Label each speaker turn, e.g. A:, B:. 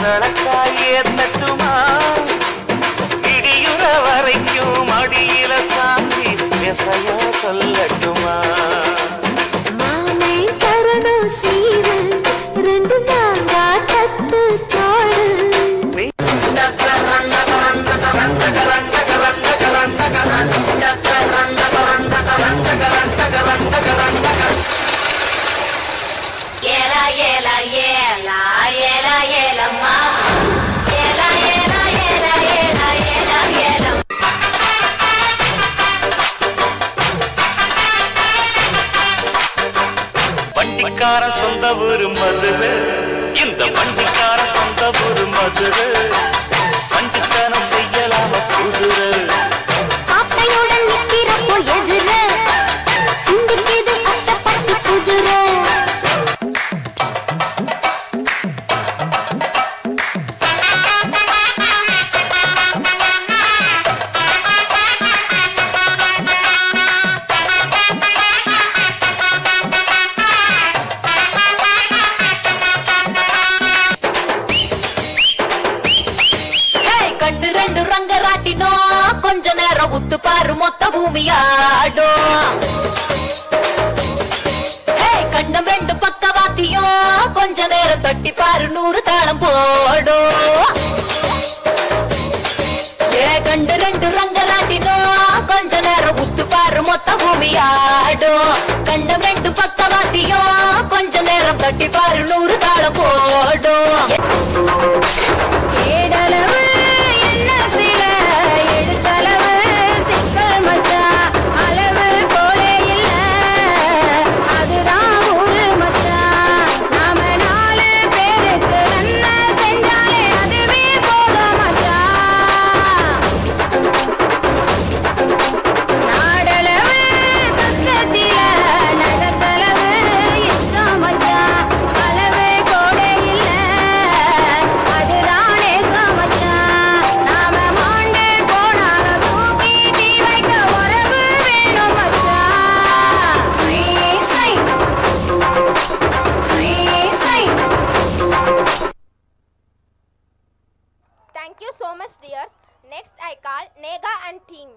A: கணக்காயே தட்டுமா இடியுற வரைக்கும் மடியில சாந்தி விசையா சொல்லட்டுமா
B: மாமே தரணும் சீரு ரெண்டு நாங்கா தட்டு தோடு
C: ஏலா ஏலா ஏலா ஏலா ஏலம்மா ஏலா ஏலா ஏலா ஏலா ஏலா ஏலம்
A: வண்டிக்காரன் சொந்த ஊரு மதுரை இந்த வண்டிக்காரன் சொந்த ஊரு மதுரை சண்டித்தனம் செய்யலாம குதிரை
B: சாப்பையுடன் நிற்கிறப்போ எதிர சிந்திக்கிது அச்சப்பட்டு குதிரை
C: கண்டு ரெண்டு ரங்கராட்டினோ கொஞ்ச நேரம் உத்து பாரு மொத்த பூமியாடும் கண்டம் ரெண்டு பக்கவாத்தியும் கொஞ்ச நேரம் தட்டி பாரு 100 தாளம் போடும் கண்டு ரெண்டு ரங்கராட்டினோ கொஞ்ச நேரம் உத்து பாரு மொத்த பூமியாடும் கண்டம் ரெண்டு பக்கவாத்தியும் கொஞ்ச நேரம் தட்டி பாரு 100 தாளம் போடும்
B: ஏடளவு எண்ணத்தில எடுத்தளவு சிக்கல் மச்சான் அளவு கோலே இல்ல அதுதான் ஊரு மச்சான் நாம 4 பேருக்கு நன்மை செஞ்சாலே அதுவே போதும் மச்சான் நாடளவு கஷ்டத்தில நகத்தளவு இஷ்டம் மச்சான் அளவு கோலே இல்ல அதுதான் நேசம் மச்சான் நாம மாண்டு போனாலும் தூக்கி தீ வைக்க உறவு வேணும் மச்சான் சை சை சை சை.
D: Thank you so much, dears. Next, I call Nega and team.